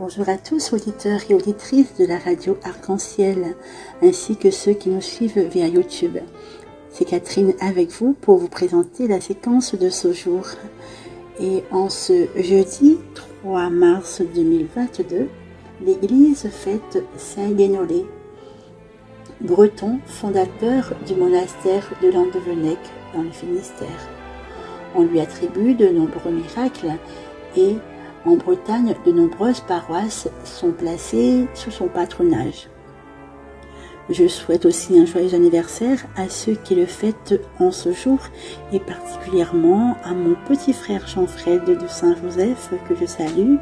Bonjour à tous, auditeurs et auditrices de la radio Arc-en-Ciel, ainsi que ceux qui nous suivent via YouTube. C'est Catherine avec vous pour vous présenter la séquence de ce jour. Et en ce jeudi 3 mars 2022, l'église fête Saint Guénolé, breton, fondateur du monastère de Landevenec dans le Finistère. On lui attribue de nombreux miracles et en Bretagne, de nombreuses paroisses sont placées sous son patronage. Je souhaite aussi un joyeux anniversaire à ceux qui le fêtent en ce jour et particulièrement à mon petit frère Jean-Fred de Saint-Joseph que je salue.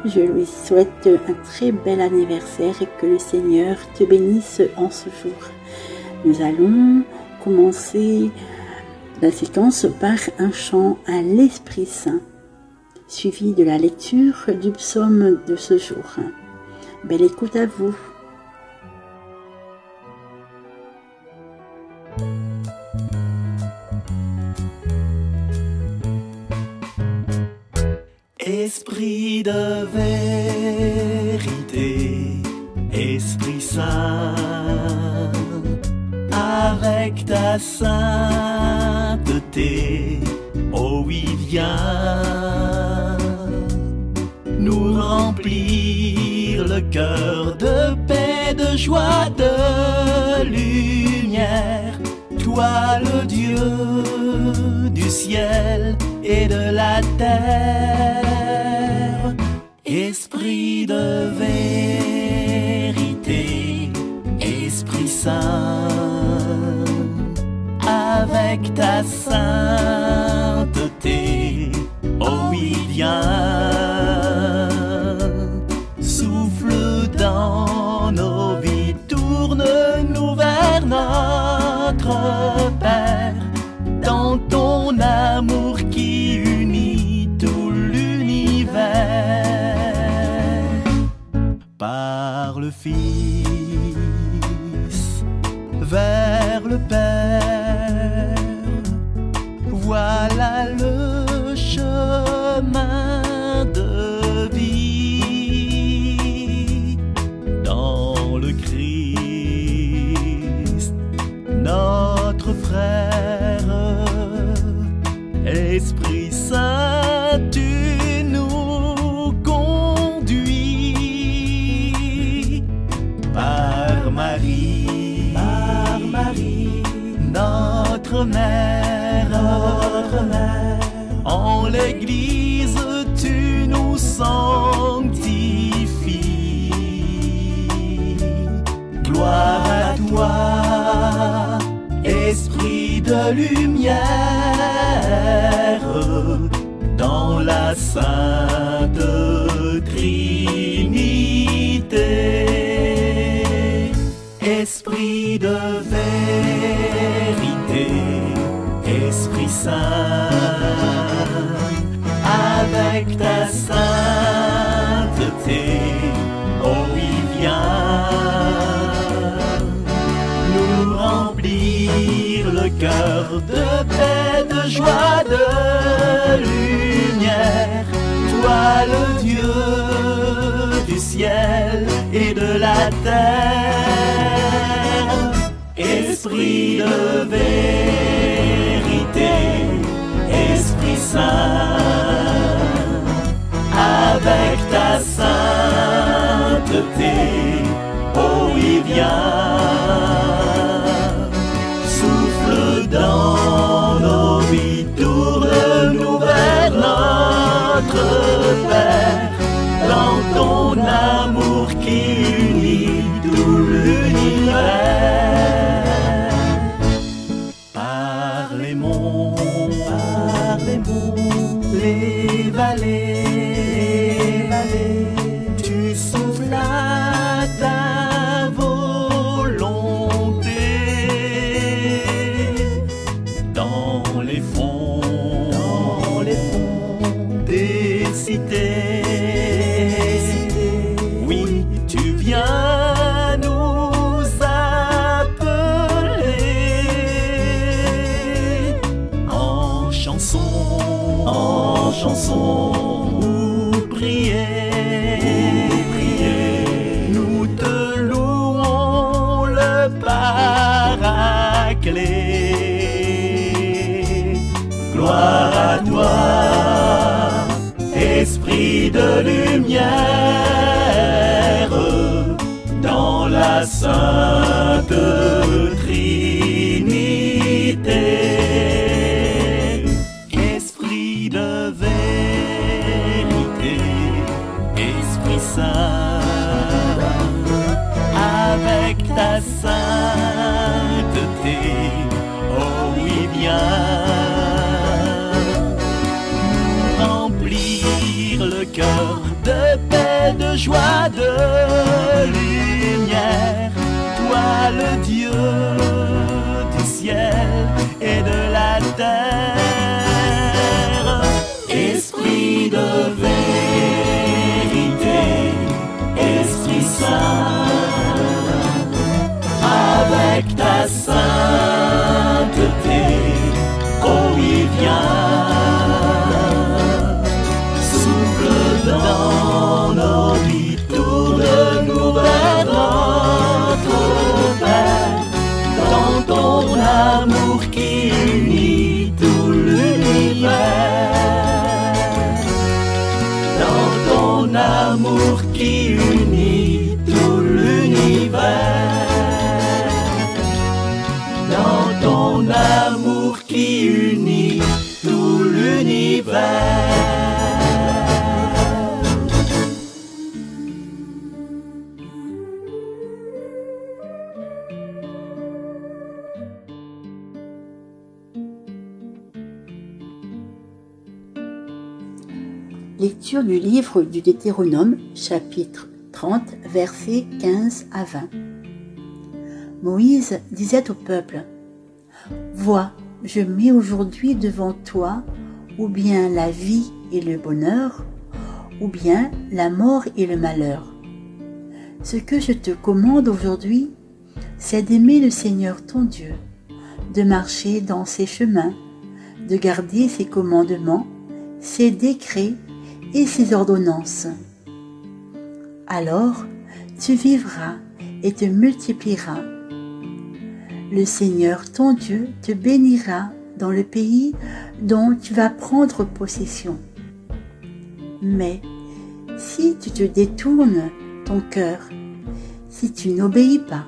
Je lui souhaite un très bel anniversaire et que le Seigneur te bénisse en ce jour. Nous allons commencer la séquence par un chant à l'Esprit Saint, suivi de la lecture du psaume de ce jour. Belle écoute à vous. Esprit de vérité, Esprit Saint, avec ta sainteté, oh oui, viens nous remplir le cœur de paix, de joie, de lumière. Toi le Dieu du ciel et de la terre, Esprit de vérité, Esprit Saint, avec ta sainteté, oh oui, viens, souffle dans nos vies, tourne-nous vers notre Père, dans ton amour qui unit tout l'univers, par le Fils vers le Père. Voilà le chemin de vie dans le Christ, notre frère. Esprit Saint, tu nous conduis par Marie, notre mère, en l'église tu nous sanctifies. Gloire à toi, Esprit de lumière, dans la Sainte Trinité. Esprit de vérité, Esprit Saint, avec ta sainteté, oh oui, viens nous remplir le cœur de paix, de joie, de lumière. Toi le Dieu du ciel et de la terre, Esprit de vérité, Esprit Saint, avec ta sainteté, oh oui, viens, souffle dans nos vies, tourne-nous vers notre Père, dans ton amour qui unit tout l'univers. Par les monts, les vallées, tu souffles à ta volonté. Dans les fonds des cités, oui, tu viens nous appeler en chanson ou prier. lumière dans la Sainte Trinité. Esprit de vérité, Esprit Saint, avec ta sainteté, oh oui viens nous remplir le cœur de paix, de joie, de lumière, toi le Dieu du ciel et de la terre. Esprit de vérité, Esprit Saint, avec ta sainteté, oh oui viens, souffle dans nos vies, tourne-nous vers notre Père, dans ton amour qui unit tout l'univers, dans ton amour qui unit tout l'univers, dans ton amour qui unit tout l'univers. Lecture du livre du Deutéronome, chapitre 30, versets 15 à 20. Moïse disait au peuple: « Vois, je mets aujourd'hui devant toi ou bien la vie et le bonheur, ou bien la mort et le malheur. Ce que je te commande aujourd'hui, c'est d'aimer le Seigneur ton Dieu, de marcher dans ses chemins, de garder ses commandements, ses décrets et ses ordonnances. Alors tu vivras et te multiplieras. Le Seigneur ton Dieu te bénira dans le pays dont tu vas prendre possession. Mais si tu te détournes ton cœur, si tu n'obéis pas,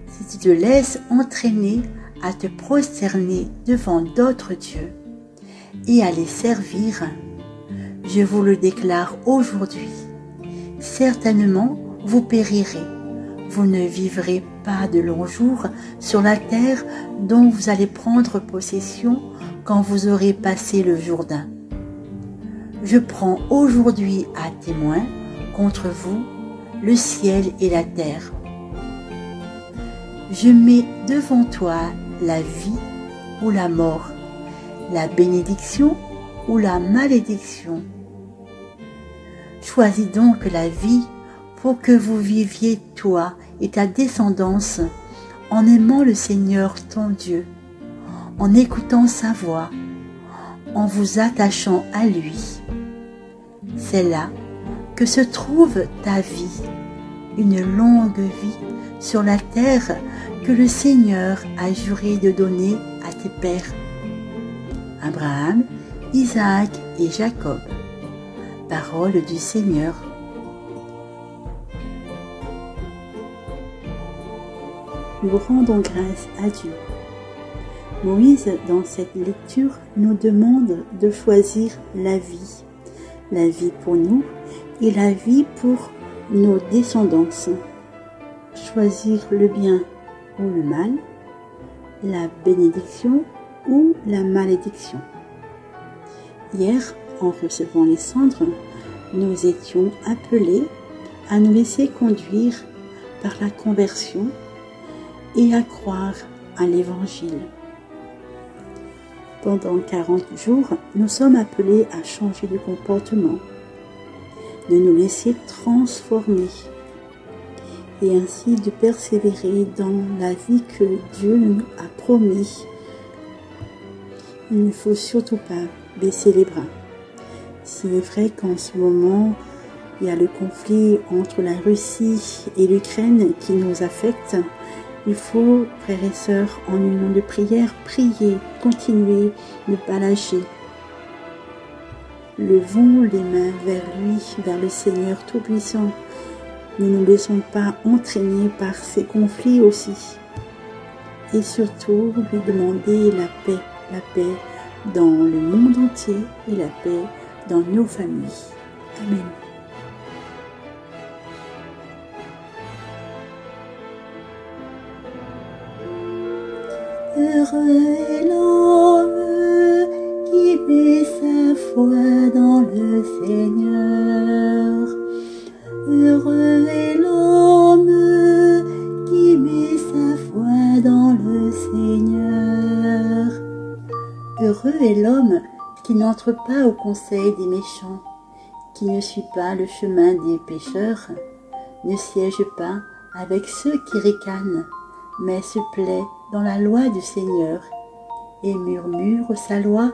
si tu te laisses entraîner à te prosterner devant d'autres dieux et à les servir, je vous le déclare aujourd'hui, certainement vous périrez, vous ne vivrez pas de longs jours sur la terre dont vous allez prendre possession quand vous aurez passé le Jourdain. Je prends aujourd'hui à témoin contre vous le ciel et la terre. Je mets devant toi la vie ou la mort, la bénédiction ou la malédiction. Choisis donc la vie pour que vous viviez toi et ta descendance en aimant le Seigneur ton Dieu, en écoutant sa voix, en vous attachant à lui. C'est là que se trouve ta vie, une longue vie sur la terre que le Seigneur a juré de donner à tes pères, Abraham, Isaac et Jacob. Parole du Seigneur. Nous rendons grâce à Dieu. Moïse, dans cette lecture, nous demande de choisir la vie pour nous et la vie pour nos descendants. Choisir le bien ou le mal, la bénédiction ou la malédiction. Hier, en recevant les cendres, nous étions appelés à nous laisser conduire par la conversion et à croire à l'Évangile. Pendant 40 jours, nous sommes appelés à changer de comportement, de nous laisser transformer et ainsi de persévérer dans la vie que Dieu nous a promis. Il ne faut surtout pas baisser les bras. S'il est vrai qu'en ce moment, il y a le conflit entre la Russie et l'Ukraine qui nous affecte, il faut, frères et sœurs, en union de prière, prier, continuer, ne pas lâcher. Levons les mains vers lui, vers le Seigneur Tout-Puissant. Ne nous laissons pas entraîner par ces conflits aussi. Et surtout, lui demander la paix dans le monde entier et la paix dans nos familles. Amen. Heureux est l'homme qui met sa foi dans le Seigneur. Heureux est l'homme qui met sa foi dans le Seigneur. Heureux est l'homme qui n'entre pas au conseil des méchants, qui ne suit pas le chemin des pécheurs, ne siège pas avec ceux qui ricanent, mais se plaît dans la loi du Seigneur et murmure sa loi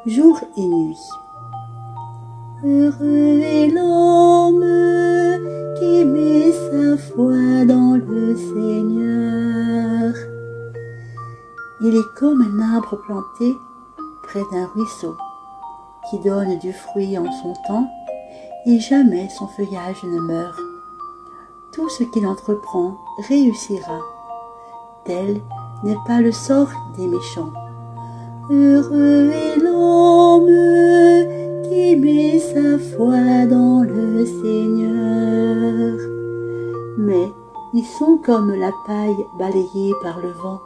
jour et nuit. Heureux est l'homme qui met sa foi dans le Seigneur. Il est comme un arbre planté près d'un ruisseau, qui donne du fruit en son temps, et jamais son feuillage ne meurt. Tout ce qu'il entreprend réussira. Tel n'est pas le sort des méchants. Heureux est l'homme qui met sa foi dans le Seigneur. Mais ils sont comme la paille balayée par le vent.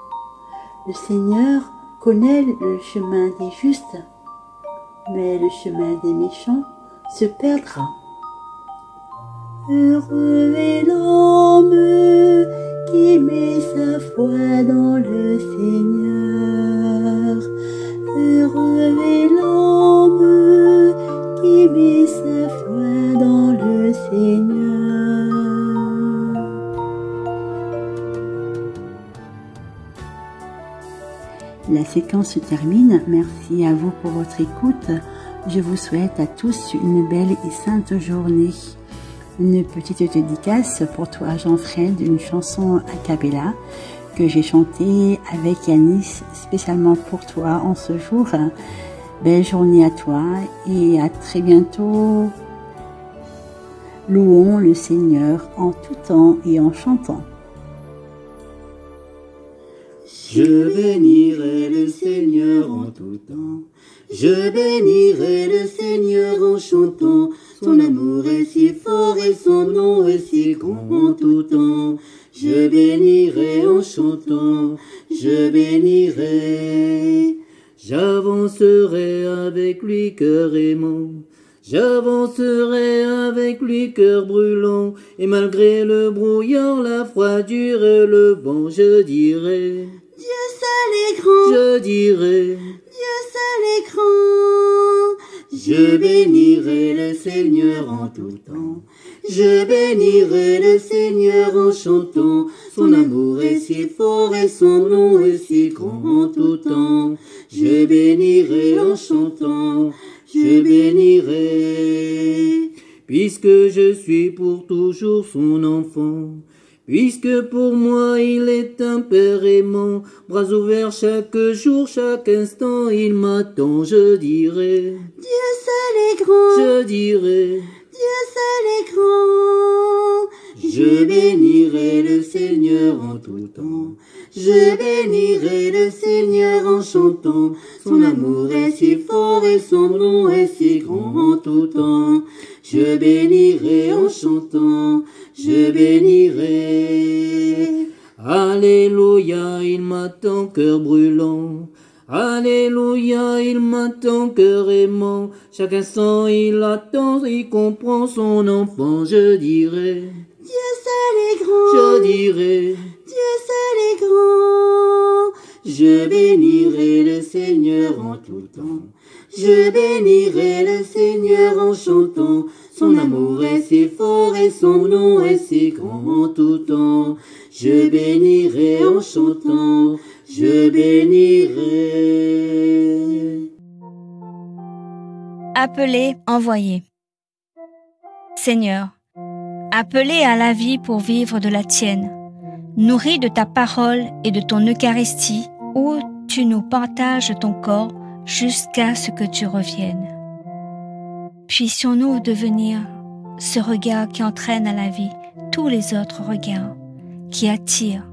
Le Seigneur connaît le chemin des justes, mais le chemin des méchants se perdra. Heureux est l'homme qui met sa foi dans le Seigneur. Heureux est l'homme qui met sa foi dans le Seigneur. La séquence se termine. Merci à vous pour votre écoute. Je vous souhaite à tous une belle et sainte journée. Une petite dédicace pour toi, Jean-Fred, une chanson a cappella que j'ai chantée avec Yanis spécialement pour toi en ce jour. Belle journée à toi et à très bientôt. Louons le Seigneur en tout temps et en chantant. Je bénirai le Seigneur en tout temps. Je bénirai le Seigneur en chantant. Son amour est si fort et son nom est si grand en tout temps. Je bénirai en chantant, je bénirai. J'avancerai avec lui cœur aimant. J'avancerai avec lui cœur brûlant. Et malgré le brouillard, la froidure et le vent, je dirai Dieu seul est grand. Je dirai Dieu seul est grand. Je bénirai le Seigneur en tout temps. Je bénirai le Seigneur en chantant. Son amour est si fort et son nom est si grand en tout temps. Je bénirai en chantant. Je bénirai. Puisque je suis pour toujours son enfant. Puisque pour moi il est un père aimant, bras ouverts chaque jour, chaque instant, il m'attend, je dirai Dieu seul est grand. Je dirai Dieu seul est grand. Je bénirai le Seigneur en tout temps. Je bénirai le Seigneur en chantant. Son amour est si fort et son nom est si grand en tout temps. Je bénirai en chantant. Je bénirai. Alléluia, il m'attend cœur brûlant. Alléluia, il m'attend cœur aimant. Chaque instant il attend, il comprend son enfant. Je dirai Dieu seul est grand. Je dirai Dieu seul est grand. Je bénirai le Seigneur en tout temps. Je bénirai le Seigneur en chantant. Son amour est si fort et son nom est si grand en tout temps. Je bénirai en chantant. Je bénirai. Appelez, envoyez. Seigneur, appelé à la vie pour vivre de la tienne, nourri de ta parole et de ton Eucharistie, où tu nous partages ton corps jusqu'à ce que tu reviennes. Puissions-nous devenir ce regard qui entraîne à la vie tous les autres regards, qui attirent,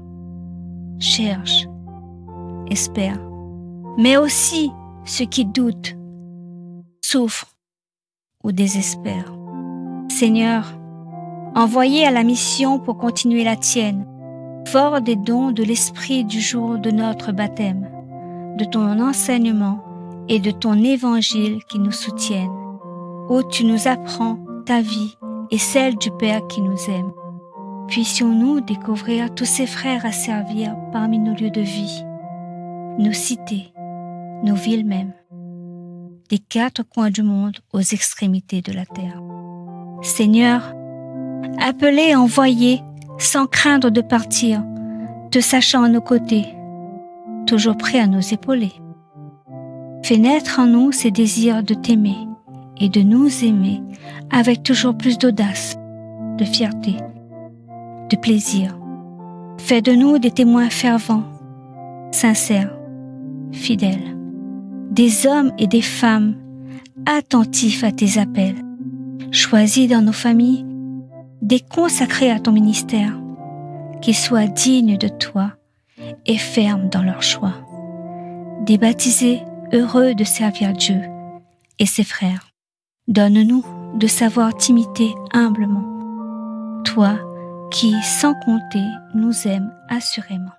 cherchent, espèrent, mais aussi ceux qui doutent, souffrent ou désespèrent. Seigneur, envoyé à la mission pour continuer la tienne, fort des dons de l'Esprit du jour de notre baptême, de ton enseignement et de ton évangile qui nous soutiennent, où tu nous apprends ta vie et celle du Père qui nous aime. Puissions-nous découvrir tous ces frères à servir parmi nos lieux de vie, nos cités, nos villes mêmes, des 4 coins du monde aux extrémités de la terre. Seigneur, appelé et envoyé sans craindre de partir, te sachant à nos côtés, toujours prêt à nous épauler. Fais naître en nous ces désirs de t'aimer et de nous aimer avec toujours plus d'audace, de fierté, de plaisir. Fais de nous des témoins fervents, sincères, fidèles, des hommes et des femmes attentifs à tes appels, choisis dans nos familles, des consacrés à ton ministère, qui soient dignes de toi et fermes dans leur choix, des baptisés heureux de servir Dieu et ses frères. Donne-nous de savoir t'imiter humblement, toi qui, sans compter, nous aimes assurément.